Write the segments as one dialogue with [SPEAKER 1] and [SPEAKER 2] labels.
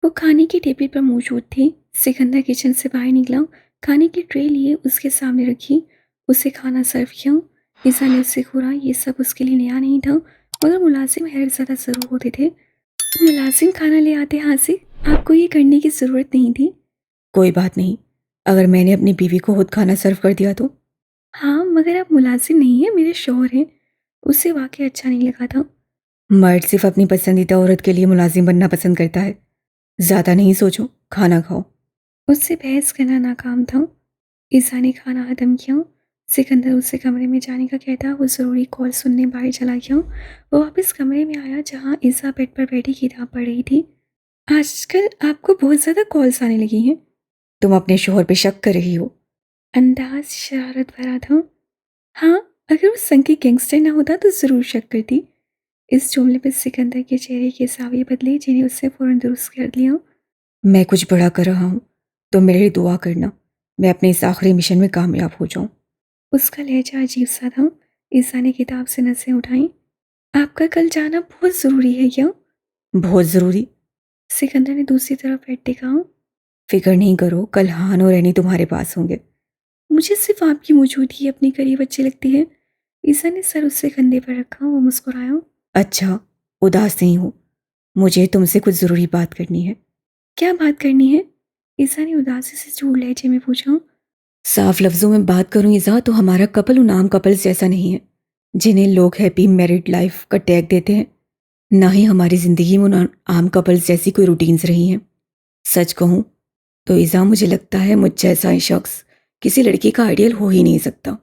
[SPEAKER 1] वो खाने की टेबल पर मौजूद थे। सिकंदर किचन से बाहर निकला, खाने की ट्रे लिए उसके सामने रखी, उसे खाना सर्व किया। ईसा ने उससे घूरा। ये सब उसके लिए नया नहीं था, मगर मुलाजिम हैरतज़दा ज़रूर होते थे। मुलाजिम खाना ले आते हाथ से, आपको ये करने की ज़रूरत नहीं थी।
[SPEAKER 2] कोई बात नहीं, अगर मैंने अपनी बीवी को खुद खाना सर्व कर दिया तो।
[SPEAKER 1] हाँ, मगर आप मुलाजिम नहीं हैं, मेरे शौहर हैं। उसे वाक़ई अच्छा नहीं लगा था।
[SPEAKER 2] मर्द सिर्फ अपनी पसंदीदा औरत के लिए मुलाजिम बनना पसंद करता है। ज़्यादा नहीं सोचो, खाना खाओ।
[SPEAKER 1] उससे बहस करना नाकाम था। ईसा ने खाना खत्म किया। सिकंदर उससे कमरे में जाने का कहता, वो ज़रूरी कॉल सुनने बाहर चला गया। वो वापस कमरे में आया जहाँ ईसा बेड पर बैठी किताब पढ़ रही थी। आजकल आपको बहुत ज़्यादा कॉल्स आने लगी हैं।
[SPEAKER 2] तुम अपने शोहर पे शक कर रही हो।
[SPEAKER 1] अंदाज शरारत भरा था। हाँ, अगर वो संग गैंगस्टर ना होता तो ज़रूर शक करती। इस जुमले पर सिकंदर के चेहरे के साविये बदले, जिन्हें उससे फ़ौरन दुरुस्त कर लिया।
[SPEAKER 2] मैं कुछ बड़ा कर रहा हूँ, तो मेरे लिए दुआ करना। मैं अपने इस आखिरी मिशन में कामयाब हो जाऊँ।
[SPEAKER 1] उसका लहजा अजीब सा था। ईसा ने किताब से नसें उठाई। आपका कल जाना बहुत ज़रूरी है क्या?
[SPEAKER 2] बहुत ज़रूरी।
[SPEAKER 1] सिकंदर ने दूसरी तरफ बैठते कहा।
[SPEAKER 2] फिक्र नहीं करो, कल हान और रैनी तुम्हारे पास होंगे।
[SPEAKER 1] मुझे सिर्फ आपकी मौजूदगी अपने करीब अच्छी लगती है। ईसा ने सर उससे कंधे पर रखा। वो मुस्कुराया।
[SPEAKER 2] अच्छा, उदास नहीं हो। मुझे तुमसे कुछ ज़रूरी बात करनी है।
[SPEAKER 1] क्या बात करनी है? ईसा ने उदासी से चूड़ लहजे में पूछा।
[SPEAKER 2] साफ लफ्ज़ों में बात करूँ इज़ा, तो हमारा कपल उन आम कपल्स जैसा नहीं है जिन्हें लोग हैप्पी मैरिड लाइफ का टैग देते हैं। ना ही हमारी ज़िंदगी में उन आम कपल्स जैसी कोई रूटीन्स रही हैं। सच कहूँ तो इज़ा, मुझे लगता है मुझ जैसा शख्स किसी लड़की का आइडियल हो ही नहीं सकता।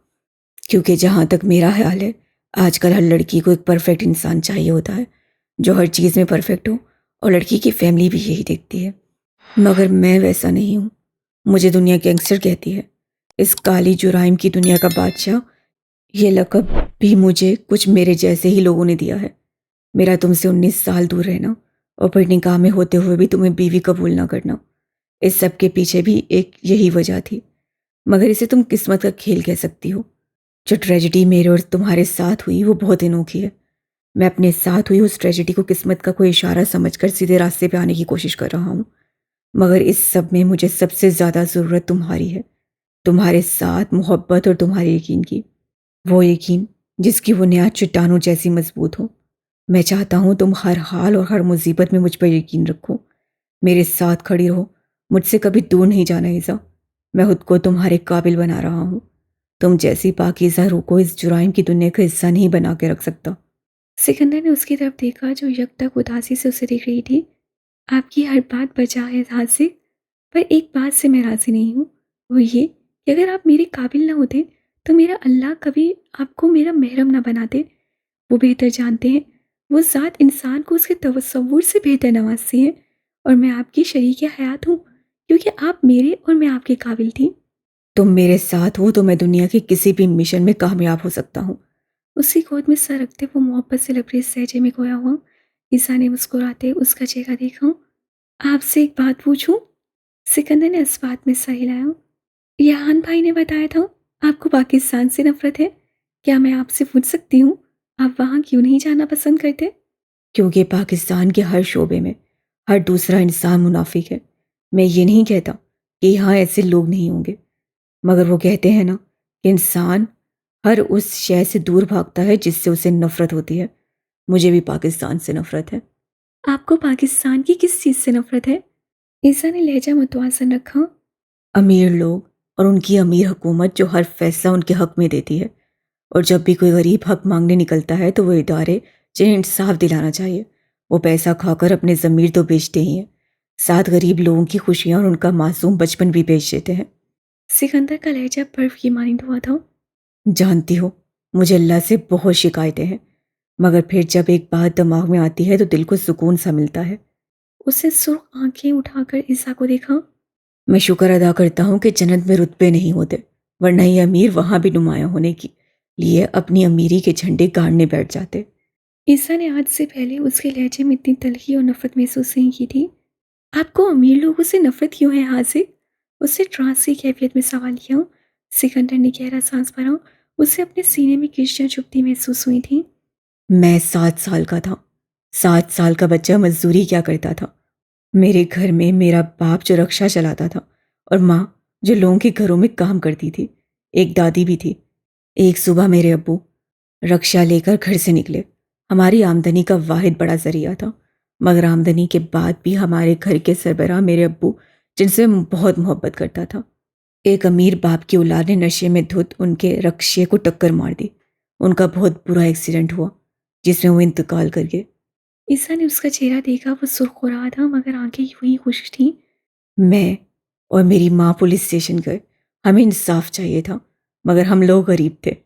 [SPEAKER 2] क्योंकि जहाँ तक मेरा ख्याल है, आजकल हर लड़की को एक परफेक्ट इंसान चाहिए होता है, जो हर चीज़ में परफेक्ट हो, और लड़की की फैमिली भी यही देखती है। मगर मैं वैसा नहीं हूँ। मुझे दुनिया गैंगस्टर कहती है, इस काली जुराइम की दुनिया का बादशाह। ये लक़ब भी मुझे कुछ मेरे जैसे ही लोगों ने दिया है। मेरा तुमसे 19 साल दूर रहना और फिर निकाह में होते हुए भी तुम्हें बीवी कबूल ना करना, इस सब के पीछे भी एक यही वजह थी। मगर इसे तुम किस्मत का खेल कह सकती हो। जो ट्रेजिडी मेरे और तुम्हारे साथ हुई वो बहुत अनोखी है। मैं अपने साथ हुई उस ट्रेजिडी को किस्मत का कोई इशारा समझकर सीधे रास्ते पे आने की कोशिश कर रहा हूँ। मगर इस सब में मुझे सबसे ज़्यादा ज़रूरत तुम्हारी है, तुम्हारे साथ मोहब्बत और तुम्हारे यकीन की। वो यकीन जिसकी बुनियाद चट्टानों जैसी मजबूत हो। मैं चाहता हूँ तुम हर हाल और हर मुसीबत में मुझ पर यकीन रखो, मेरे साथ खड़ी रहो, मुझसे कभी दूर नहीं जाना ईज़ा। मैं खुद को तुम्हारे काबिल बना रहा हूँ। तुम जैसी पाकीज़ा रूह को इस जुराइम की दुनिया का हिस्सा नहीं बना के रख सकता।
[SPEAKER 1] सिकंदर ने उसकी तरफ देखा, जो यकदक उदासी से उसे देख रही थी। आपकी हर बात बजा है हाथ से, पर एक बात से मैं राज़ी नहीं हूँ। वो ये कि अगर आप मेरे काबिल ना होते तो मेरा अल्लाह कभी आपको मेरा महरम ना बनाते। वो बेहतर जानते हैं। वो ज़ात इंसान को उसके तसव्वुर से बेहतर नवाजती है। और मैं आपकी शरीक हयात हूँ, क्योंकि आप मेरे और मैं आपके काबिल थी।
[SPEAKER 2] तुम मेरे साथ हो तो मैं दुनिया के किसी भी मिशन में कामयाब हो सकता हूँ।
[SPEAKER 1] उसकी गोद में सर रखते वो मोहब्बत से लबरेज सहजे में खोया हुआ। ईसा ने मुस्कुराते उसका चेहरा देखा। आपसे एक बात पूछूं? सिकंदर ने इस बात में सर हिलाया। यहान भाई ने बताया था आपको पाकिस्तान से नफरत है। क्या मैं आपसे पूछ सकती हूँ, आप वहाँ क्यों नहीं जाना पसंद करते?
[SPEAKER 2] क्योंकि पाकिस्तान के हर शोबे में हर दूसरा इंसान मुनाफिक है। मैं ये नहीं कहता कि यहाँ ऐसे लोग नहीं होंगे, मगर वो कहते हैं ना कि इंसान हर उस शय से दूर भागता है जिससे उसे नफरत होती है। मुझे भी पाकिस्तान से नफरत है।
[SPEAKER 1] आपको पाकिस्तान की किस चीज़ से नफरत है? ईसा ने लहजा मुतवाज़न रखा।
[SPEAKER 2] अमीर लोग और उनकी अमीर हुकूमत जो हर फैसला उनके हक में देती है, और जब भी कोई गरीब हक मांगने निकलता है तो वो इदारे जिन्हें इंसाफ दिलाना चाहिए, वो पैसा खाकर अपने ज़मीर तो बेचते ही हैं, साथ गरीब लोगों की खुशियाँ और उनका मासूम बचपन भी बेच देते हैं।
[SPEAKER 1] सिकंदर का लहजा बर्फ की मानिंद हुआ था।
[SPEAKER 2] जानती हो, मुझे अल्लाह से बहुत शिकायतें हैं, मगर फिर जब एक बात दिमाग में आती है तो दिल को सुकून सा मिलता है।
[SPEAKER 1] उसने सुर्ख आंखें उठाकर ईसा को देखा।
[SPEAKER 2] मैं शुक्र अदा करता हूँ कि जन्नत में रुतबे नहीं होते, वरना ये अमीर वहाँ भी नुमायाँ होने के लिए अपनी अमीरी के झंडे गाड़ने बैठ जाते।
[SPEAKER 1] ईसा ने आज से पहले उसके लहजे में इतनी तलखी और नफरत महसूस नहीं की थी। आपको अमीर लोगों से नफरत क्यों है हाजिर? उससे ट्रांस की कैफियत में सवाल किया। सिकंदर ने गहरा सांस भरा। उसे अपने सीने में किश्तियाँ चुभती महसूस हुई थी।
[SPEAKER 2] मैं 7 साल का था। 7 साल का बच्चा मजदूरी क्या करता था? मेरे घर में मेरा बाप जो रक्षा चलाता था और माँ जो लोगों के घरों में काम करती थी। एक दादी भी थी। एक सुबह मेरे अब्बू रक्षा लेकर घर से निकले। हमारी आमदनी का वाहिद बड़ा जरिया था, मगर आमदनी के बाद भी हमारे घर के सरबराह मेरे अब्बू, जिनसे मैं बहुत मोहब्बत करता था, एक अमीर बाप की औलाद ने नशे में धुत उनके रक्षे को टक्कर मार दी। उनका बहुत बुरा एक्सीडेंट हुआ जिसमें वो इंतकाल कर गए।
[SPEAKER 1] ईसा ने उसका चेहरा देखा। वो सुर्ख हो रहा था मगर आंखें यूं ही खुश थीं।
[SPEAKER 2] मैं और मेरी माँ पुलिस स्टेशन गए। हमें इंसाफ चाहिए था, मगर हम लोग गरीब थे।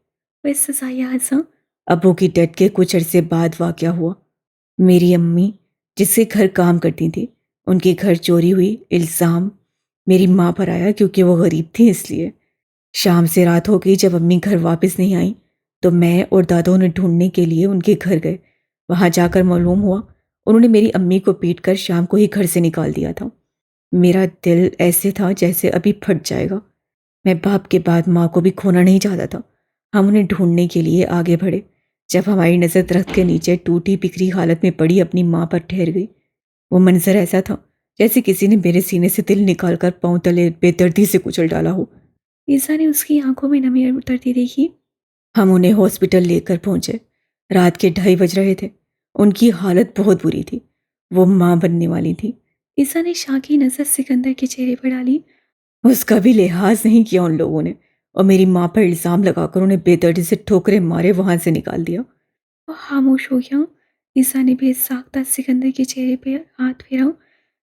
[SPEAKER 1] वह सजाया हंसा।
[SPEAKER 2] अब्बू की डेथ के कुछ अरसे बाद वाकया हुआ। मेरी अम्मी जिसके घर काम करती थी, उनके घर चोरी हुई। इल्ज़ाम मेरी माँ पर आया क्योंकि वो गरीब थी इसलिए। शाम से रात हो गई जब अम्मी घर वापस नहीं आई, तो मैं और दादों ने ढूंढने के लिए उनके घर गए। वहां जाकर मालूम हुआ उन्होंने मेरी अम्मी को पीटकर शाम को ही घर से निकाल दिया था। मेरा दिल ऐसे था जैसे अभी फट जाएगा। मैं बाप के बाद माँ को भी खोना नहीं चाहता था। हम उन्हें ढूंढने के लिए आगे बढ़े। जब हमारी नज़र दरख्त के नीचे टूटी बिखरी हालत में पड़ी अपनी माँ पर ठहर गई, वो मंजर ऐसा था जैसे किसी ने मेरे सीने से दिल निकालकर पांव तले बेदर्दी से कुचल डाला हो।
[SPEAKER 1] ईसा ने उसकी आंखों में नमी उतरती देखी।
[SPEAKER 2] हम उन्हें हॉस्पिटल लेकर पहुंचे। रात के 2:30 बज रहे थे। उनकी हालत बहुत बुरी थी। वो माँ बनने वाली थी।
[SPEAKER 1] ईसा ने शाह की नजर सिकंदर के चेहरे पर डाली।
[SPEAKER 2] उसका भी लिहाज नहीं किया उन लोगों ने, और मेरी माँ पर इल्ज़ाम लगाकर उन्हें बेदर्दी से ठोकरे मारे वहां से निकाल दिया।
[SPEAKER 1] वो खामोश हो गया। ईसा ने बेसाख्ता सिकंदर के चेहरे पर हाथ फेरा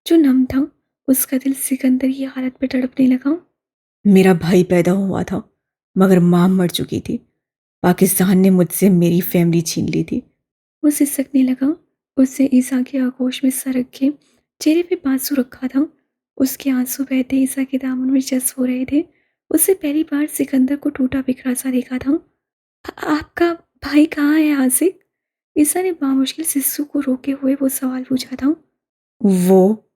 [SPEAKER 1] जो नम था। उसका दिल सिकंदर की हालत पर तड़पने लगा।
[SPEAKER 2] मेरा भाई पैदा हुआ था, मगर माँ मर चुकी थी। पाकिस्तान ने मुझसे मेरी फैमिली छीन ली थी।
[SPEAKER 1] वो सिसकने लगा। उसने ईसा के आगोश में सर रखे चेहरे पे बांसू रखा था। उसके आंसू बहते ईसा के दामन में जज्ब हो रहे थे। उससे पहली बार सिकंदर को टूटा बिखरा सा देखा था। आपका भाई कहाँ है आसिक? ईसा ने बामुश्किल सिस्सू को रोके हुए वो सवाल पूछा था।
[SPEAKER 2] वो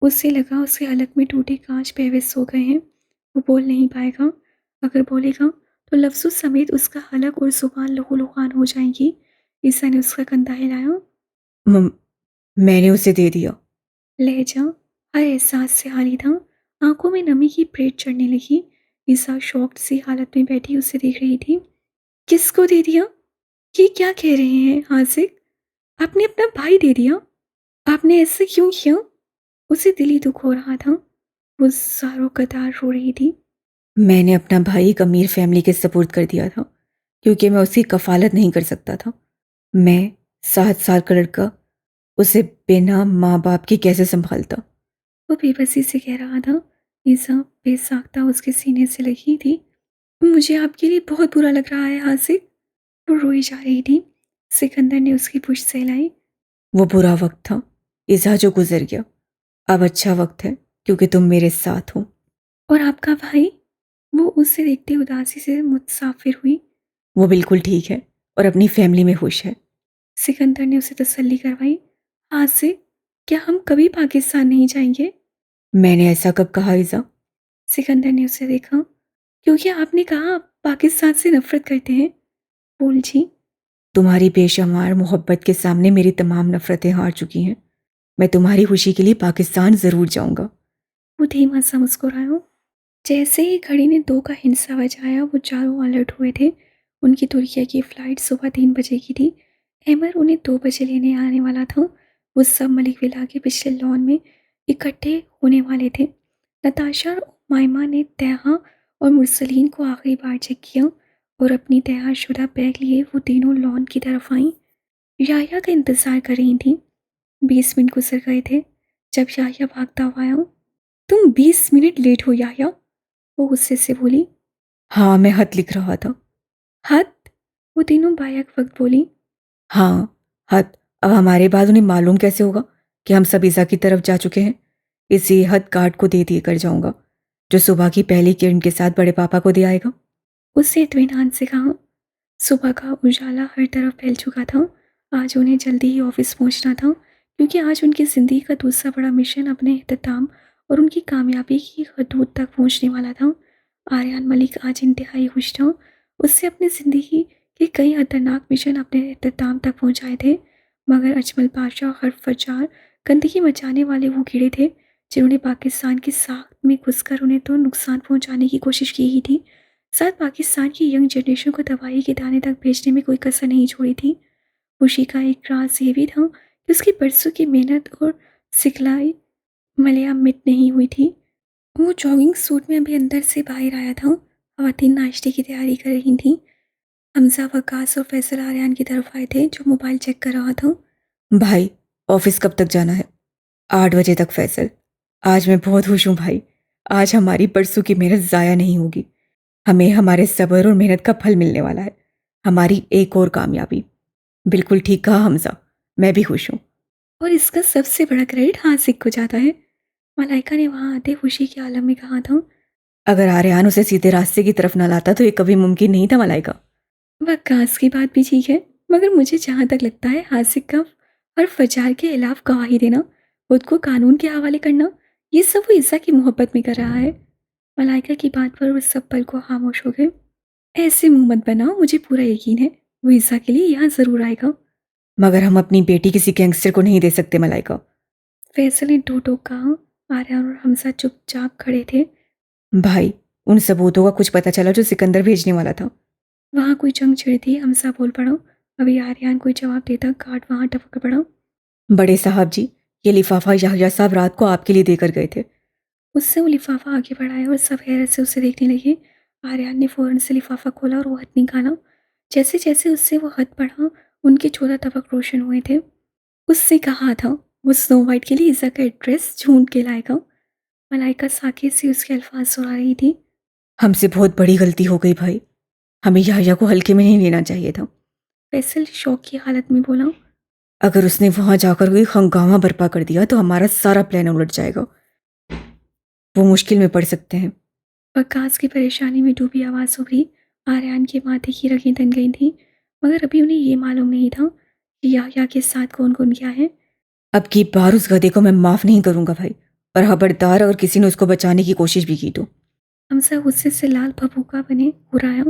[SPEAKER 1] उससे लगा उसके हलक में टूटे कांच बेवस हो गए हैं। वो बोल नहीं पाएगा। अगर बोलेगा तो लफ्ज़ों समेत उसका हलक और जुबान लहूलुहान हो जाएंगी। ईसा ने उसका कंधा हिलाया।
[SPEAKER 2] म- मैंने उसे दे दिया।
[SPEAKER 1] लहजा हर एहसास से खाली था। आंखों में नमी की प्रेत चढ़ने लगी। ईसा शॉक्ड सी हालत में बैठी उसे देख रही थी। किसको दे दिया? ये क्या कह रहे हैं हासिक? आपने अपना भाई दे दिया? आपने ऐसे क्यों किया? उसे दिली दुख हो रहा था। वो सारों कतार रो रही थी।
[SPEAKER 2] मैंने अपना भाई एक अमीर फैमिली के सपुर्द कर दिया था क्योंकि मैं उसकी कफालत नहीं कर सकता था। मैं 7 साल का लड़का उसे बिना माँ बाप की कैसे संभालता।
[SPEAKER 1] वो बेबसी से कह रहा था। ईसा बेसाख्ता उसके सीने से लगी थी। मुझे आपके लिए बहुत बुरा लग रहा है हासिक। वो रोई जा रही थी। सिकंदर ने उसकी पुश्त सहलाई।
[SPEAKER 2] वो बुरा वक्त था इज़ा जो गुजर गया। अब अच्छा वक्त है क्योंकि तुम मेरे साथ हो।
[SPEAKER 1] और आपका भाई? वो उससे देखते उदासी से मुसाफिर हुई।
[SPEAKER 2] वो बिल्कुल ठीक है और अपनी फैमिली में खुश है।
[SPEAKER 1] सिकंदर ने उसे तसल्ली करवाई। आज से क्या हम कभी पाकिस्तान नहीं जाएंगे?
[SPEAKER 2] मैंने ऐसा कब कहा इज़ा?
[SPEAKER 1] सिकंदर ने उसे देखा। क्योंकि आपने कहा आप पाकिस्तान से नफरत करते हैं। बोल जी।
[SPEAKER 2] तुम्हारी बेशुमार मोहब्बत के सामने मेरी तमाम नफरतें हार चुकी हैं। मैं तुम्हारी खुशी के लिए पाकिस्तान ज़रूर जाऊंगा।
[SPEAKER 1] वो धीमा सा मुस्कुराया। जैसे ही घड़ी ने 2 का हिंसा बजाया वो चारों अलर्ट हुए थे। उनकी तुर्किया की फ़्लाइट सुबह 3 बजे की थी। एमर उन्हें 2 बजे लेने आने वाला था। वो सब मलिक विला के पिछले लॉन में इकट्ठे होने वाले थे। नताशा और उमाइमा ने तहा और मुरसलीन को आखिरी बार चेक किया और अपनी तैयारशुदा बैग लिए वो तीनों लॉन की तरफ आईं। याया का इंतज़ार कर रही थी। 20 मिनट गुजर गए थे जब याया भागता हुआ आया। तुम 20 मिनट लेट हो याया, वो गुस्से से बोली।
[SPEAKER 2] हाँ, मैं खत लिख रहा था।
[SPEAKER 1] हद, वो तीनों बायक वक्त बोली।
[SPEAKER 2] हाँ, हद। अब हमारे बाद उन्हें मालूम कैसे होगा कि हम सब ईज़ा की तरफ जा चुके हैं? इसी हद कार्ड को दे दिए कर जाऊंगा, जो सुबह की पहली किरण के साथ बड़े पापा को दे आएगा।
[SPEAKER 1] उससे इत्मीनान से कहा। सुबह का उजाला हर तरफ फैल चुका था। आज उन्हें जल्दी ही ऑफिस पहुंचना था क्योंकि आज उनकी ज़िंदगी का दूसरा बड़ा मिशन अपने अख्ताम और उनकी कामयाबी की हदूद तक पहुंचने वाला था। आर्यन मलिक आज इंतहाई खुश था। उससे अपनी ज़िंदगी के कई खतरनाक मिशन अपने अख्ताम तक पहुंचाए थे, मगर अजमल पाशा हर फजार गंदगी मचाने वाले वो कीड़े थे जिन्होंने पाकिस्तान की साख में घुसकर उन्हें तो नुकसान पहुंचाने की कोशिश की ही थी, साथ पाकिस्तान की यंग जनरेशन को दवाई के दाने तक भेजने में कोई कसर नहीं छोड़ी थी। खुशी का एक राज ये भी था कि उसकी बरसों की मेहनत और सिखलाई मलया मिट नहीं हुई थी। वो जॉगिंग सूट में अभी अंदर से बाहर आया था। खवातीन नाश्ते की तैयारी कर रही थी। हमजा, वकास और फैसल आर्यन की तरफ आए थे जो मोबाइल चेक कर रहा था।
[SPEAKER 2] भाई, ऑफिस कब तक जाना है? 8 बजे तक फैसल। आज मैं बहुत खुश हूँ भाई। आज हमारी परसों की मेहनत ज़ाया नहीं होगी। हमें हमारे सब्र और मेहनत का फल मिलने वाला है। हमारी एक और कामयाबी। बिल्कुल ठीक कहा हमजा। मैं भी खुश हूँ।
[SPEAKER 1] और इसका सबसे बड़ा क्रेडिट हासिक को जाता है। मलाइका ने वहां आते खुशी के आलम में कहा था।
[SPEAKER 2] अगर आर्यन उसे सीधे रास्ते की तरफ न लाता तो ये कभी मुमकिन नहीं था मलाइका।
[SPEAKER 1] वकास की बात भी ठीक है, मगर मुझे जहाँ तक लगता है हासिक का हर फजार के खिलाफ गवाही देना, खुद को कानून के हवाले करना, ये सब वो ईसा की मोहब्बत में कर रहा है। मलाइका की बात पर वो सब पल को खामोश हो गए। ऐसे मुंह मत बनाओ, मुझे पूरा यकीन है वो ईसा के लिए यहाँ जरूर आएगा।
[SPEAKER 2] मगर हम अपनी बेटी किसी गैंगस्टर को नहीं दे सकते मलाइका।
[SPEAKER 1] फैसल ने टो टो कहा। आर्यन और हमजा चुपचाप खड़े थे।
[SPEAKER 2] भाई, उन सबूतों का कुछ पता चला जो सिकंदर भेजने वाला था?
[SPEAKER 1] वहाँ कोई जंग छिड़ थी, हमजा बोल पड़ा। अभी आर्यन कोई जवाब देता गार्ड वहाँ टपक पड़ा।
[SPEAKER 2] बड़े साहब जी, ये लिफाफा याह्या साहब रात को आपके लिए देकर गए थे।
[SPEAKER 1] उससे वो लिफाफा आगे बढ़ाया और सब हैरत से उसे देखने लगे। आर्यन ने फौरन से लिफाफा खोला और वो हथ निकाला। जैसे जैसे उससे वो हथ बढ़ा, उनके 14 तबक रोशन हुए थे। उससे कहा था वो स्नो वाइट के लिए ईसा का एड्रेस ढूंढ के लाएगा। मलाइका साकित से उसके अल्फाज सुना रही थी।
[SPEAKER 2] हमसे बहुत बड़ी गलती हो गई भाई। हमें याह्या को हल्के में नहीं लेना चाहिए था।
[SPEAKER 1] फैसल शौक की हालत में बोला।
[SPEAKER 2] अगर उसने वहां जाकर कोई हंगामा बर्पा कर दिया तो हमारा सारा प्लान उलट जाएगा। वो मुश्किल में पड़ सकते हैं।
[SPEAKER 1] वकास की परेशानी में डूबी आवाज़ उभरी। आर्यन के माथे की रगें तन गई थी, मगर अभी उन्हें ये मालूम नहीं था कि याह्या के साथ कौन कौन गया है।
[SPEAKER 2] अब की बार उस गधे को मैं माफ नहीं करूंगा भाई। और खबरदार अगर किसी ने उसको बचाने की कोशिश भी की तो।
[SPEAKER 1] हमजा गुस्से से लाल भभूका बने हुर्राया।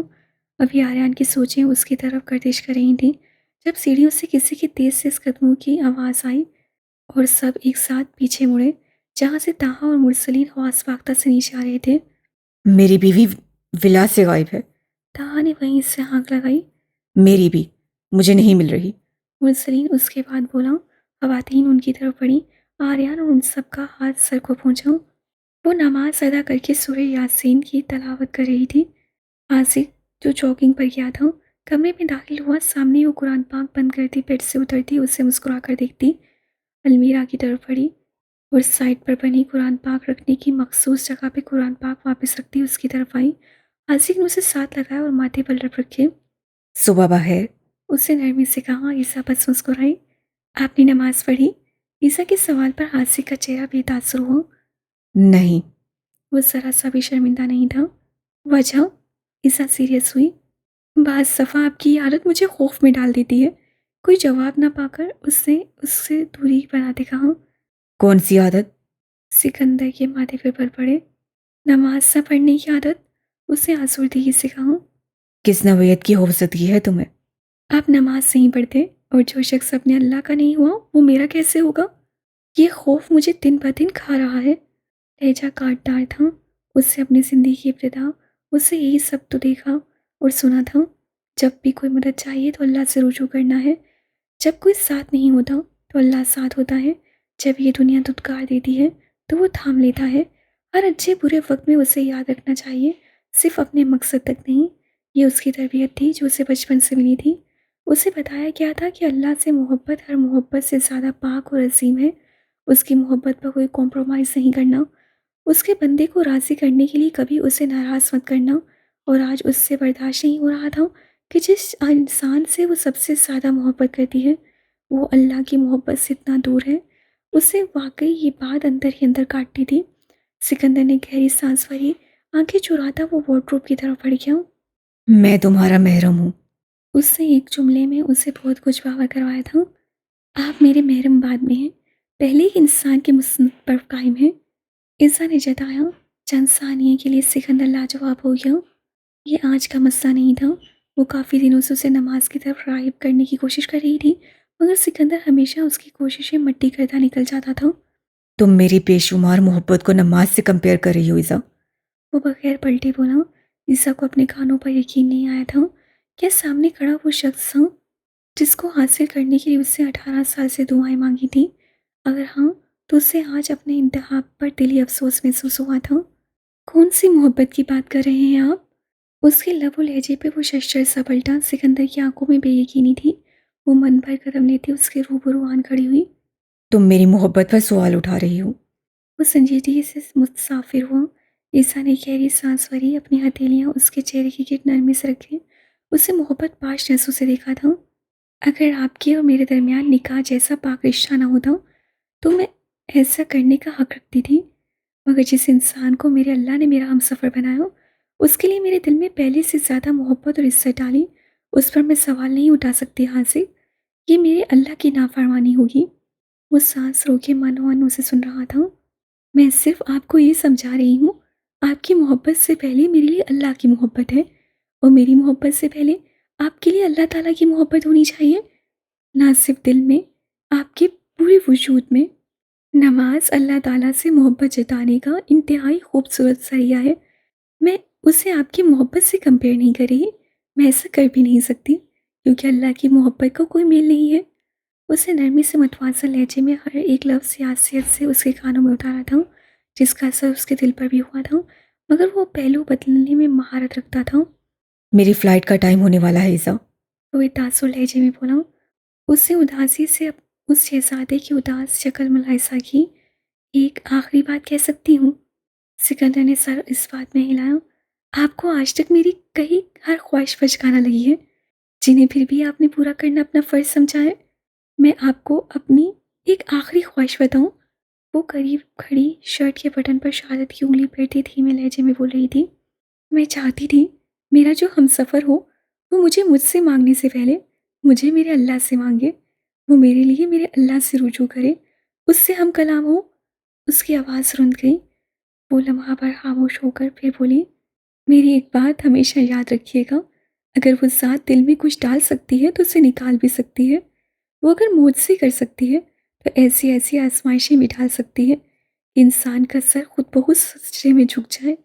[SPEAKER 1] अभी आर्यन की सोचें उसकी तरफ गर्दिश कर रही थीं जब सीढ़ियों से किसी के तेज से कदमों की आवाज़ आई और सब एक साथ पीछे मुड़े, जहाँ से ताहा और मुरसलीन हवास फाख्ता से नीचे आ रहे थे।
[SPEAKER 2] मेरी बीवी विलास से गायब है।
[SPEAKER 1] ताहा ने वहीं से हाँक लगाई।
[SPEAKER 2] मेरी भी। मुझे नहीं मिल रही।
[SPEAKER 1] मुरसलीन उसके बाद बोला। खवातीन उनकी तरफ बढ़ी। आर्यन और उन सब का हाथ सर को पहुँचा। वो नमाज अदा करके सूरह यासीन की तलावत कर रही थी। आसिक, जो जॉगिंग पर गया था, कमरे में दाखिल हुआ। सामने वो कुरान पाक बंद करती, बेड से उतरती, उससे मुस्कुरा कर देखती, अलमीरा की तरफ बढ़ी और साइड पर बनी कुरान पाक रखने की मखसूस जगह पे कुरान पाक वापस रखती उसकी तरफ आई। आसिक ने उसे साथ लगाया और माथे पर लप रखे।
[SPEAKER 2] सुबह बखैर।
[SPEAKER 1] उससे नरमी से कहा। ईसा बस मुस्कुराई। आपने नमाज पढ़ी? ईसा के सवाल पर आसिक का चेहरा बेतासुर हुआ।
[SPEAKER 2] नहीं।
[SPEAKER 1] वो जरा सा भी शर्मिंदा नहीं था। वजह? ईसा सीरियस हुई। बाज सफ़ा आपकी ये आदत मुझे खौफ में डाल देती है। कोई जवाब ना पाकर उससे उससे दूरी बनाते कहा।
[SPEAKER 2] कौन सी आदत?
[SPEAKER 1] सिकंदर के माथे पर बल पड़े। नमाज सा पढ़ने की आदत। उसने आसुर्दगी से कहा।
[SPEAKER 2] किस नवैयत की होसदगी है तुम्हें?
[SPEAKER 1] आप नमाज नहीं पढ़ते और जो शख्स अपने अल्लाह का नहीं हुआ वो मेरा कैसे होगा? ये खौफ मुझे दिन ब दिन खा रहा है। लहजा काटदार था। उससे अपनी ज़िंदगी की इब्तिदा उससे यही सब तो देखा और सुना था। जब भी कोई मदद चाहिए तो अल्लाह से रुजू करना है। जब कोई साथ नहीं होता तो अल्लाह साथ होता है। जब ये दुनिया धुतकार देती है तो वो थाम लेता है। हर अच्छे बुरे वक्त में उसे याद रखना चाहिए, सिर्फ अपने मकसद तक नहीं। ये उसकी तरबियत थी जो उसे बचपन से मिली थी। उसे बताया गया था कि अल्लाह से मोहब्बत हर मोहब्बत से ज़्यादा पाक और अजीम है। उसकी मोहब्बत पर कोई कॉम्प्रोमाइज़ नहीं करना। उसके बंदे को राज़ी करने के लिए कभी उसे नाराज़ मत करना। और आज उससे बर्दाश्त नहीं हो रहा था कि जिस इंसान से वो सबसे ज़्यादा मोहब्बत करती है वो अल्लाह की मोहब्बत से इतना दूर है। उसे वाकई ये बात अंदर ही अंदर काटती थी। सिकंदर ने गहरी सांस भरी। आंखें चुराता वो वार्डरोब की तरफ बढ़ गया।
[SPEAKER 2] मैं तुम्हारा महरम हूँ।
[SPEAKER 1] उसने एक जुमले में उसे बहुत कुछ बावर करवाया था। आप मेरे महरम बाद में हैं, पहले ही इंसान के मुसन्नत पर कायम है। ईसा ने जताया। चंद सानिए के लिए सिकंदर लाजवाब हो गया। ये आज का मसला नहीं था। वो काफ़ी दिनों से उसे नमाज की तरफ राग़िब करने की कोशिश कर रही थी, मगर सिकंदर हमेशा उसकी कोशिशें मट्टी करता निकल जाता था।
[SPEAKER 2] तुम मेरी बेशुमार मोहब्बत को नमाज से कंपेयर कर रही हो ईज़ा।
[SPEAKER 1] वो बगैर पलटे बोला। ईसा को अपने कानों पर यकीन नहीं आया था। क्या सामने खड़ा वो शख्स था जिसको हासिल करने के लिए उससे 18 साल से दुआएं मांगी थी? अगर हाँ, तो उसे आज अपने इंतहा पर दिली अफसोस महसूस हुआ था। कौन सी मोहब्बत की बात कर रहे हैं आप? उसके लबो लहजे पे वो शश्शर सा पलटा। सिकंदर की आंखों में बेयकीनी थी। वो मन भर कदम लेती उसके रूबरू आन खड़ी हुई।
[SPEAKER 2] तुम मेरी मोहब्बत पर सवाल उठा रही हो।
[SPEAKER 1] वो संजीदगी से मुसाफिर हुआ। ईसा ने गहरी सांस भरी, अपनी हथेलियां उसके चेहरे की गिर नरमी से रखी। उसे मोहब्बत पाश नसों से देखा था। अगर आपके और मेरे दरमियान निकाह जैसा पाक रिश्ता ना होता तो मैं ऐसा करने का हक रखती थी। मगर जिस इंसान को मेरे अल्लाह ने मेरा हमसफ़र बनाया, उसके लिए मेरे दिल में पहले से ज़्यादा मोहब्बत और इज़्ज़त डाली। उस पर मैं सवाल नहीं उठा सकती यहाँ से। ये मेरे अल्लाह की नाफरमानी होगी। वो सांस रोके मन उसे सुन रहा था। मैं सिर्फ आपको ये समझा रही हूँ, आपकी मोहब्बत से पहले मेरे लिए अल्लाह की मोहब्बत है, और मेरी मोहब्बत से पहले आपके लिए अल्लाह ताला की मोहब्बत होनी चाहिए। ना सिर्फ दिल में, आपके पूरे वजूद में। नमाज अल्लाह ताला से मोहब्बत जताने का इंतहाई खूबसूरत ज़रिया है। मैं उसे आपकी मोहब्बत से कंपेयर नहीं कर रही। मैं ऐसा कर भी नहीं सकती, क्योंकि अल्लाह की मोहब्बत का कोई मेल नहीं है। उसे नरमी से मतवाज़ा लहजे में हर एक लफ्ज़ यासियत से उसके कानों में उतारा था, जिसका असर उसके दिल पर भी हुआ था। मगर वो पहलू बदलने में महारत रखता था।
[SPEAKER 2] मेरी फ़्लाइट का टाइम होने वाला है ईज़ा।
[SPEAKER 1] वो तासुर लहजे में बोला। उससे उदासी से उस शहजादे की उदास शक्ल मुलाहिजा की। एक आखिरी बात कह सकती हूँ? सिकंदर ने सर इस बात में हिलाया। आपको आज तक मेरी कही हर ख्वाहिश बचकाना लगी है, जिन्हें फिर भी आपने पूरा करना अपना फ़र्ज़ समझा है। मैं आपको अपनी एक आखिरी ख्वाहिश बताऊँ? वो करीब खड़ी शर्ट के बटन पर शहादत की उँगली फेरती धीमे लहजे में बोल रही थी। मैं चाहती थी मेरा जो हमसफ़र हो, वो मुझे मुझसे माँगने से पहले मुझे मेरे अल्लाह से माँगे। वो मेरे लिए मेरे अल्लाह से रुजू करे, उससे हम कलाम हो। उसकी आवाज़ रुंध गई। वो लम्हा भर खामोश होकर फिर बोली, मेरी एक बात हमेशा याद रखिएगा, अगर वो ज़ात दिल में कुछ डाल सकती है तो उसे निकाल भी सकती है। वो अगर मुझसे कर सकती है तो ऐसी ऐसी आजमाइशें भी डाल सकती है, इंसान का सर खुद बहुत सजदे में झुक जाए।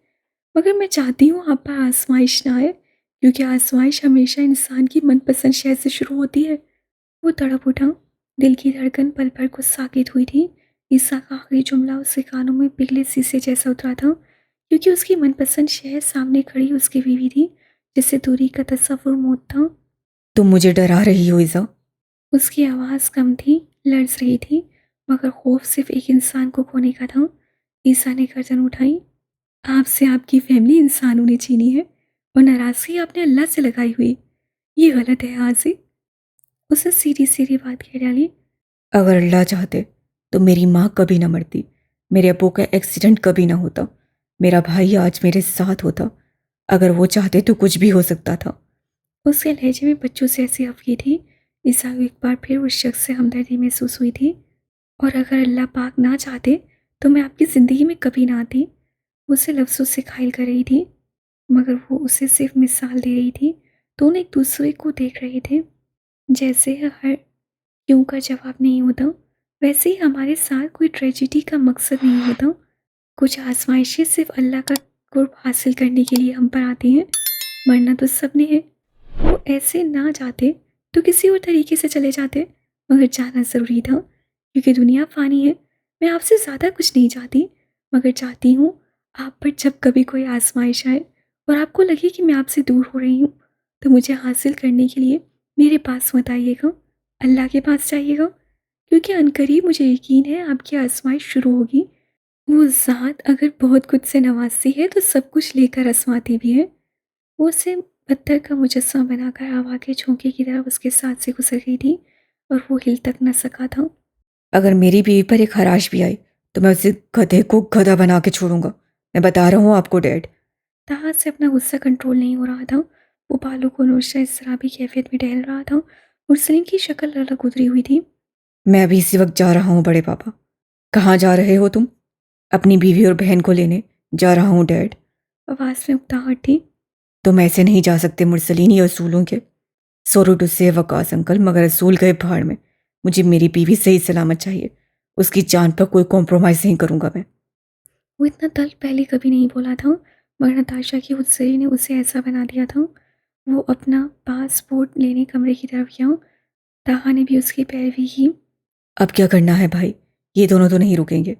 [SPEAKER 1] मगर मैं चाहती हूँ आप पर आजमाइश ना आए, क्योंकि आजमाइश हमेशा इंसान की मनपसंद शय से शुरू होती है। वो तड़प उठा। दिल की धड़कन पल भर को साकित हुई थी। ईसा का आखिरी जुमला उसके कानों में पिघले शीशे जैसा उतरा था, क्योंकि उसकी मनपसंद शहर सामने खड़ी उसकी बीवी थी, जिससे दूरी का तस्वुर मौत था।
[SPEAKER 2] तुम मुझे डरा रही हो ईज़ा।
[SPEAKER 1] उसकी आवाज़ कम थी, लर्ज रही थी, मगर खौफ सिर्फ एक इंसान को खोने का था। ईसा ने गर्दन उठाई। आपसे आपकी फैमिली इंसानों ने छीनी है, और नाराज़गी आपने अल्लाह से लगाई हुई। ये गलत है आजी। उसने सीधी सीधी बात कह डाली।
[SPEAKER 2] अगर अल्लाह चाहते तो मेरी माँ कभी ना मरती, मेरे अब्बू का एक्सीडेंट कभी ना होता, मेरा भाई आज मेरे साथ होता। अगर वो चाहते तो कुछ भी हो सकता था।
[SPEAKER 1] उसके लहजे में बच्चों से ऐसी हल्की थी। ईसा को एक बार फिर उस शख्स से हमदर्दी महसूस हुई थी। और अगर अल्लाह पाक ना चाहते तो मैं आपकी ज़िंदगी में कभी ना आती। उसे लफ्ज़ों से घायल कर रही थी, मगर वो उसे सिर्फ मिसाल दे रही थी। दोनों एक दूसरे को देख रहे थे। जैसे हर क्यों का जवाब नहीं होता, वैसे ही हमारे साथ कोई ट्रेजिडी का मकसद नहीं होता। कुछ आजमाइशें सिर्फ अल्लाह का कुर्ब हासिल करने के लिए हम पर आती हैं। मरना तो सबने है। वो ऐसे ना जाते तो किसी और तरीके से चले जाते, मगर जाना ज़रूरी था, क्योंकि दुनिया फ़ानी है। मैं आपसे ज़्यादा कुछ नहीं चाहती, मगर चाहती हूँ आप पर जब कभी कोई आजमाइश आए और आपको लगे कि मैं आपसे दूर हो रही हूँ, तो मुझे हासिल करने के लिए मेरे पास मत आइएगा, अल्लाह के पास जाइएगा, क्योंकि अनकरीब मुझे यकीन है आपकी आजमाइश शुरू होगी। वो ज़ात अगर बहुत कुछ से नवाजती है तो सब कुछ लेकर आजमाती भी है। वो उसे पत्थर का मुजस्समा बनाकर हवा के झोंके की तरफ उसके साथ से गुजर गई थी, और वो हिल तक न सका था।
[SPEAKER 2] अगर मेरी बीवी पर एक खराश भी आई तो मैं उसे गधे को गधा बना के छोड़ूंगा। मैं बता रहा हूँ आपको डैड।
[SPEAKER 1] ताहत से अपना गुस्सा कंट्रोल नहीं हो रहा था। वो बालों को नोचता इस शराबी कैफियत में टहल रहा था, और सलीम की शक्ल अलग उतरी हुई थी।
[SPEAKER 2] मैं अभी इसी वक्त जा रहा हूँ बड़े पापा। कहाँ जा रहे हो तुम? अपनी बीवी और बहन को लेने जा रहा हूँ डैड।
[SPEAKER 1] आवाज़ में उकताहट थी।
[SPEAKER 2] तुम ऐसे नहीं जा सकते मुरसलीन, ये असूलों के। सॉरी टू से वकास अंकल, मगर असूल गए भाड़ में। मुझे मेरी बीवी सही सलामत चाहिए। उसकी जान पर कोई कॉम्प्रोमाइज़ नहीं करूँगा मैं।
[SPEAKER 1] वो इतना तल्ख पहले कभी नहीं बोला था, मगर नताशा की उत्सरी ने उसे ऐसा बना दिया था। वो अपना पासपोर्ट लेने कमरे की तरफ गया। ताहा ने भी उसकी पैरवी की।
[SPEAKER 2] अब क्या करना है भाई? ये दोनों तो नहीं रुकेंगे।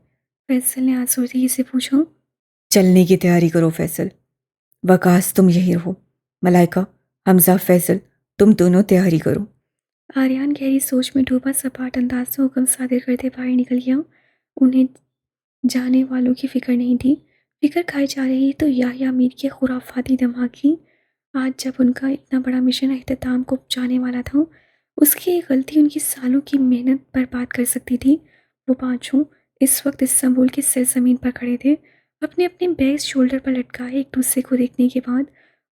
[SPEAKER 1] फैसल ने आसुर्दगी से पूछा।
[SPEAKER 2] चलने की तैयारी करो फैसल। वकास तुम यहीं रहो। मलाइका, हमजा, फैसल, तुम दोनों तैयारी करो।
[SPEAKER 1] आर्यान गहरी सोच में डूबा सपाट अंदाज से हुक्म सादिर करते बाहर निकल गया। उन्हें जाने वालों की फिक्र नहीं थी। फिक्र खाई जा रही तो याह्या मीर के खुराफाती दिमाग की। आज जब उनका इतना बड़ा मिशन अख्ताम को जाने वाला था, उसकी एक गलती उनकी सालों की मेहनत बर्बाद कर सकती थी। वो पांचों इस वक्त इस्तांबुल की सरजमीन पर खड़े थे, अपने अपने बैग शोल्डर पर लटकाए एक दूसरे को देखने के बाद।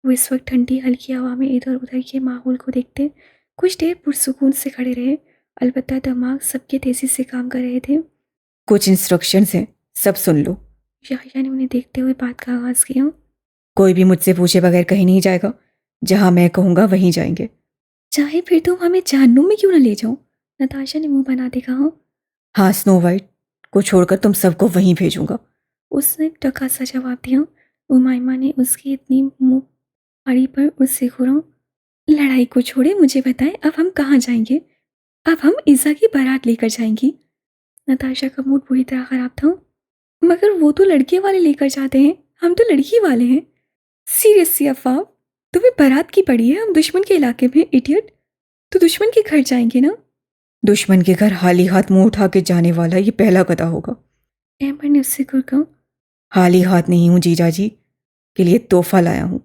[SPEAKER 1] वो इस वक्त ठंडी हल्की हवा में इधर उधर के माहौल को देखते कुछ देर पुरसुकून से खड़े रहे। अलबत्ता दिमाग सबके तेजी से काम कर रहे थे।
[SPEAKER 2] कुछ इंस्ट्रक्शंस हैं, सब सुन लो।
[SPEAKER 1] याह्या ने उन्हें देखते हुए बात का आगाज किया।
[SPEAKER 2] कोई भी मुझसे पूछे बगैर कहीं नहीं जाएगा। जहां मैं कहूँगा वहीं जाएंगे।
[SPEAKER 1] चाहे फिर तुम हमें जहन्नुम में क्यों न ले जाओ, नताशा ने मुंह बनाते कहा।
[SPEAKER 2] हाँ, स्नो वाइट को छोड़कर तुम सबको वहीं भेजूंगा।
[SPEAKER 1] उसने टका सा जवाब दिया। उमाइमा ने उसकी इतनी मुंह आड़ी पर उससे घूरा। लड़ाई को छोड़े मुझे बताएं, अब हम कहाँ जाएंगे? अब हम ईजा की बारात लेकर जाएंगी। नताशा का मूड बुरी तरह खराब था। मगर वो तो लड़के वाले लेकर जाते हैं, हम तो लड़की वाले हैं। सीरियसली अफाव, तुम्हें बारात की पड़ी है? हम दुश्मन के इलाके में, इडियट। तो दुश्मन के घर जाएंगे ना?
[SPEAKER 2] दुश्मन के घर हाली हाथ मुंह उठा के जाने वाला ये पहला कदम होगा।
[SPEAKER 1] एम्बर ने उससे घुरका।
[SPEAKER 2] हाली हाथ नहीं हूँ, जीजा जी के लिए तोहफा लाया हूँ।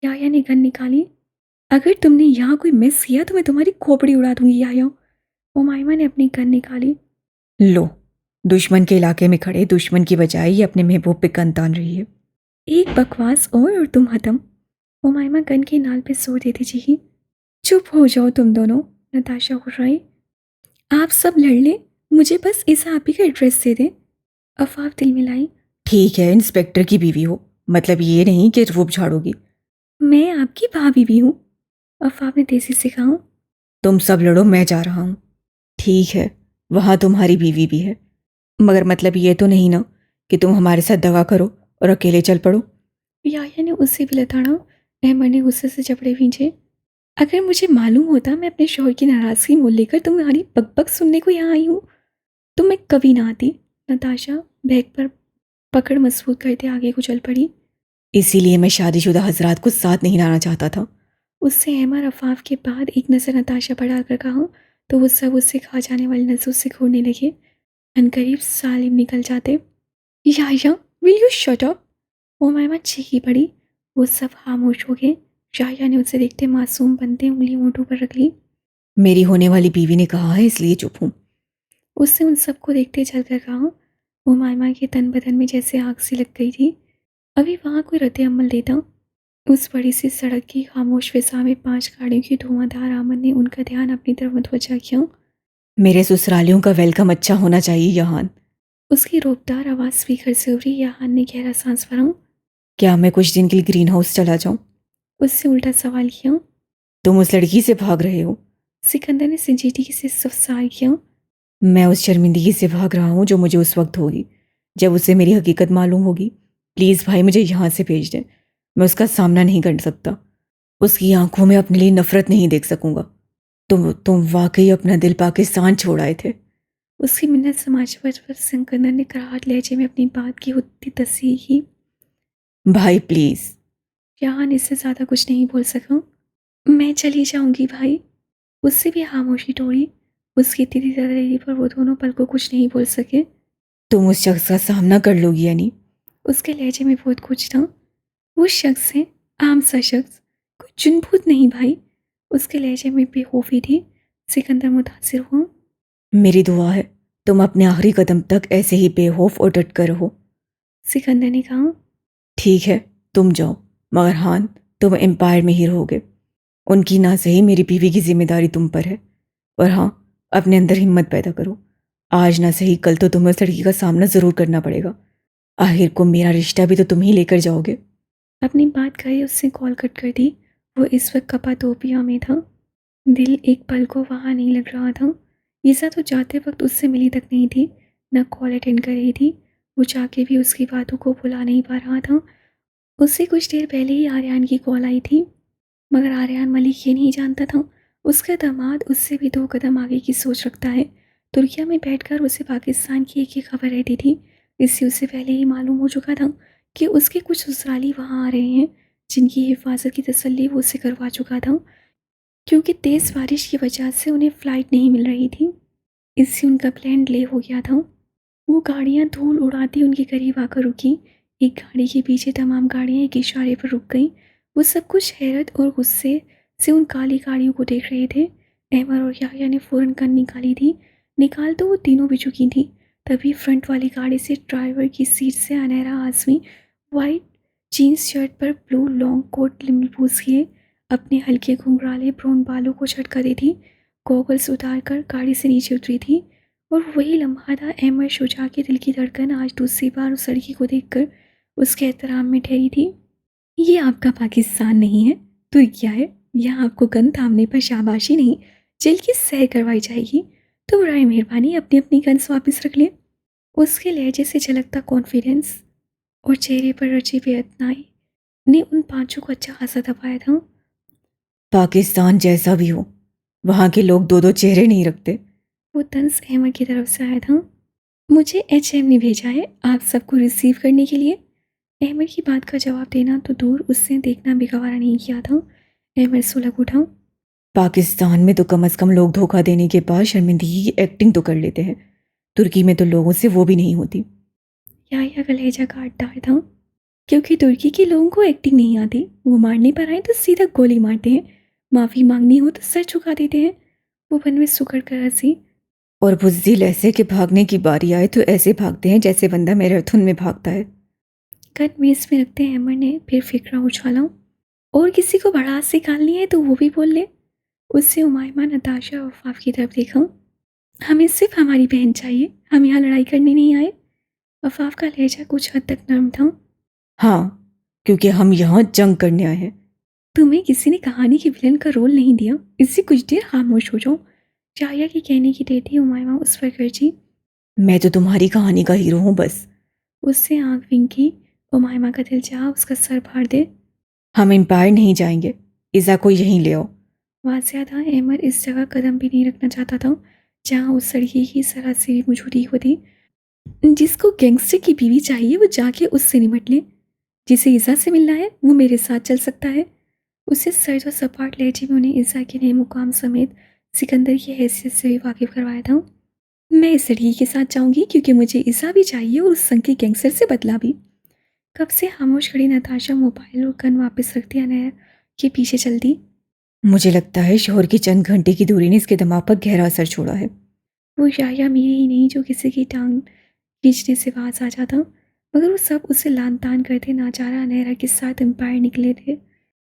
[SPEAKER 1] याया ने गन निकाली। अगर तुमने यहाँ कोई मिस किया तो मैं तुम्हारी खोपड़ी उड़ा दूंगी याया। उमाइमा ने अपनी गन निकाली।
[SPEAKER 2] लो, दुश्मन के इलाके में खड़े दुश्मन की बजाय ये अपने महबूब पे गन तान रही है।
[SPEAKER 1] एक बकवास और तुम खत्म। उमाइमा गन की नाल पे जोर देती जी। चुप हो जाओ तुम दोनों, नताशा घुर्राई। आप सब लड़ ले, मुझे बस इस आपी का एड्रेस दे दे। अफाफ दिल मिलाई।
[SPEAKER 2] ठीक है, इंस्पेक्टर की बीवी हो, मतलब ये नहीं कि रूप झाड़ोगी।
[SPEAKER 1] मैं आपकी भाभी भी हूँ, अफाफ ने तेजी से कहा।
[SPEAKER 2] तुम सब लड़ो, मैं जा रहा हूँ। ठीक है, वहाँ तुम्हारी बीवी भी है, मगर मतलब ये तो नहीं ना कि तुम हमारे साथ दगा करो और अकेले चल पड़ो।
[SPEAKER 1] याया ने उससे भी लताड़ा। अहमद ने गुस्से से जबड़े भींचे। अगर मुझे मालूम होता मैं अपने शौहर की नाराजगी मोल लेकर तुम्हारी बकबक सुनने को यहाँ आई हूँ तो मैं कभी ना आती। नताशा बैग पर पकड़ मजबूत करते आगे को चल पड़ी।
[SPEAKER 2] इसीलिए मैं शादीशुदा हजरात को साथ नहीं लाना चाहता था।
[SPEAKER 1] उससे अहमद अफाफ के बाद एक नज़र नताशा पर डालकर कहा तो वो सब उससे खा जाने वाली नजरों से घूरने लगे। अनकरीब सालिम निकल जाते। याया, will you shut up? Umaima चीखी पड़ी। वो सब खामोश हो गए। याया ने उसे देखते मासूम बनते उंगली होंठों पर रख ली।
[SPEAKER 2] मेरी होने वाली बीवी ने कहा है इसलिए चुप हूँ।
[SPEAKER 1] उसने उन सबको देखते चलकर कहा। उमाइमा के तन बदन में जैसे आग सी लग गई थी। अभी वहाँ कोई रद्द अमल देता। उस बड़ी सी सड़क की खामोश फिजा में 5 गाड़ियों की धुआंधार आमद ने उनका ध्यान अपनी तरफ मुतवज्जा किया।
[SPEAKER 2] मेरे ससुरालियों का वेलकम अच्छा होना चाहिए यहान।
[SPEAKER 1] उसकी रोबदार आवाज़ स्पीकर से उभरी। यहान ने गहरा सांस भरा।
[SPEAKER 2] क्या मैं कुछ दिन के लिए ग्रीन हाउस चला जाऊँ?
[SPEAKER 1] उससे उल्टा सवाल किया।
[SPEAKER 2] तुम उस लड़की से भाग रहे हो?
[SPEAKER 1] सिकंदर ने संजीदगी से सवाल किया।
[SPEAKER 2] मैं उस शर्मिंदगी से भाग रहा हूँ जो मुझे उस वक्त होगी जब उसे मेरी हकीकत मालूम होगी। प्लीज़ भाई, मुझे यहाँ से भेज दें। मैं उसका सामना नहीं कर सकता। उसकी आंखों में अपने लिए नफरत नहीं देख सकूंगा। तुम वाकई अपना दिल पाकिस्तान छोड़ आए थे।
[SPEAKER 1] उसकी मिन्नत समाज पर सिकंदर ने कराहट लहजे में अपनी बात की उतनी तस्वीर की।
[SPEAKER 2] भाई प्लीज़।
[SPEAKER 1] यहाँ इससे ज़्यादा कुछ नहीं बोल सका। मैं चली जाऊंगी भाई। उससे भी खामोशी तोड़ी। उसकी इतनी देरी पर वो दोनों पल को कुछ नहीं बोल सके।
[SPEAKER 2] तुम उस शख्स का सामना कर लोगी यानी?
[SPEAKER 1] उसके लहजे में बहुत कुछ था। वो शख्स है, आम सा शख्स, कोई जुनभूत नहीं भाई। उसके लहजे में बेखौफी थी। सिकंदर मुतासिर हुआ।
[SPEAKER 2] मेरी दुआ है तुम अपने आखिरी कदम तक ऐसे ही बेखौफ और डट कर रहो।
[SPEAKER 1] सिकंदर ने कहा।
[SPEAKER 2] ठीक है, तुम जाओ, मगर हाँ, तुम एम्पायर में ही रहोगे। उनकी ना सही मेरी बीवी की जिम्मेदारी तुम पर है। और हाँ, अपने अंदर हिम्मत पैदा करो। आज ना सही कल तो तुम्हें उस लड़की का सामना ज़रूर करना पड़ेगा। आखिर को मेरा रिश्ता भी तो तुम ही लेकर जाओगे।
[SPEAKER 1] अपनी बात कही उससे कॉल कट कर दी। वो इस वक्त कपा तोपिया में था। दिल एक पल को वहाँ नहीं लग रहा था। ईसा तो जाते वक्त उससे मिली तक नहीं थी, न कॉल अटेंड कर रही थी। वो जाके भी उसकी बातों को भुला नहीं पा रहा था। उससे कुछ देर पहले ही आर्यान की कॉल आई थी, मगर आर्यान मलिक ये नहीं जानता था उसका दामाद उससे भी 2 कदम आगे की सोच रखता है। तुर्किया में बैठकर उसे पाकिस्तान की एक ही खबर रहती थी। इससे उसे पहले ही मालूम हो चुका था कि उसके कुछ ससुराली वहाँ आ रहे हैं, जिनकी हिफाजत की तसल्ली वो उसे करवा चुका था, क्योंकि तेज़ बारिश की वजह से उन्हें फ़्लाइट नहीं मिल रही थी। इससे उनका प्लान डिले हो गया था। वो गाड़ियाँ धूल उड़ाती उनके करीब आकर रुकी। एक गाड़ी के पीछे तमाम गाड़ियाँ एक इशारे पर रुक गईं। वो सब कुछ हैरत और गुस्से से उन काली गाड़ियों को देख रहे थे। अहमद और याह्या ने फ़ौरन गन निकाली थी। निकाल तो वो तीनों भी चुकी थी। तभी फ्रंट वाली गाड़ी से ड्राइवर की सीट से अनहरा आदमी वाइट जीन्स शर्ट पर ब्लू लॉन्ग कोट लिम्बूस किए अपने हल्के घुंघराले ब्राउन बालों को झटका दी थी। गॉगल्स उतारकर गाड़ी से नीचे उतरी थी। और वही लम्हा था अहमद शुजा के दिल की धड़कन आज दूसरी बार उस लड़की को देखकर उसके एहतराम में ठहरी थी। ये आपका पाकिस्तान नहीं है, तुर्किया है। यहाँ आपको गन थामने पर शाबाशी नहीं, जेल की सैर करवाई जाएगी। तो बराए मेहरबानी अपनी अपनी गन्स वापस रख लें। उसके लहजे से झलकता कॉन्फिडेंस और चेहरे पर रची बेअतनाई ने उन पांचों को अच्छा खासा दबाया था।
[SPEAKER 2] पाकिस्तान जैसा भी हो, वहाँ के लोग दो दो चेहरे नहीं रखते।
[SPEAKER 1] वो तंस अहमद की तरफ से आया था। मुझे एचएम ने भेजा है आप सबको रिसीव करने के लिए। अहमद की बात का जवाब देना तो दूर, उससे देखना भी गवारा नहीं किया था। अहमद सुलग उठा।
[SPEAKER 2] पाकिस्तान में तो कम से कम लोग धोखा देने के बाद शर्मिंदगी की एक्टिंग तो कर लेते हैं। तुर्की में तो लोगों से वो भी नहीं होती।
[SPEAKER 1] याह्या का लहजा काटदार था। क्योंकि तुर्की के लोगों को एक्टिंग नहीं आती। वो मारने पर आए तो सीधा गोली मारते हैं, माफ़ी मांगनी हो तो सर झुका देते हैं। वो बन में सुकड़ कर हंसी।
[SPEAKER 2] और बुज़दिल ऐसे कि भागने की बारी आए तो ऐसे भागते हैं जैसे बंदा मैराथन में भागता है।
[SPEAKER 1] कट मेज में रखते अहमद ने फिर फिक्रा उछाला। और किसी को भड़ास से निकालनी है तो वो भी बोल ले। उससे उमायमा नताशा और वफाफ की तरफ देखा। हमें सिर्फ हमारी बहन चाहिए, हम यहाँ लड़ाई करने नहीं आए। वफाफ का लहजा कुछ हद तक नर्म था।
[SPEAKER 2] हाँ, क्योंकि हम यहाँ जंग करने आए हैं।
[SPEAKER 1] तुम्हें किसी ने कहानी के विलन का रोल नहीं दिया, इससे कुछ देर खामोश हो जाओ। चाया के कहने की देर थी उमायमा उस पर गर्जी।
[SPEAKER 2] मैं तो तुम्हारी कहानी का हीरो हूँ बस।
[SPEAKER 1] उससे आंख विंकी। उमायमा का दिल चाहा उसका सर फाड़ दे।
[SPEAKER 2] हम एम्पायर नहीं जाएंगे, इज़ा को यहीं ले आओ।
[SPEAKER 1] वासिया था अहमद इस जगह कदम भी नहीं रखना चाहता था जहाँ उस लड़की की सरा से भी मौजूदगी होती। जिसको गैंगस्टर की बीवी चाहिए वो जाके उससे निपट ले। जिसे ईज़ा से मिलना है वो मेरे साथ चल सकता है। उसे सर्द और सपाट लहजे में उन्हें ईज़ा के नए मुकाम समेत सिकंदर की हैसियत से भी वाकिफ करवाया था। मैं इस लड़की के साथ जाऊंगी क्योंकि मुझे ईज़ा भी चाहिए और उस संग के गैंगस्टर से बदला भी। कब से खामोश खड़ी नताशा मोबाइल और गन वापस रखती अनहरा के पीछे चल दी।
[SPEAKER 2] मुझे लगता है शोहर की चंद घंटे की दूरी ने इसके दिमाग पर गहरा असर छोड़ा है।
[SPEAKER 1] वो याया मीरी ही नहीं जो किसी की टांग खींचने से बाज आ जाता, मगर वो सब उसे लान तान करते नाचारा अनहरा के साथ एम्पायर निकले थे।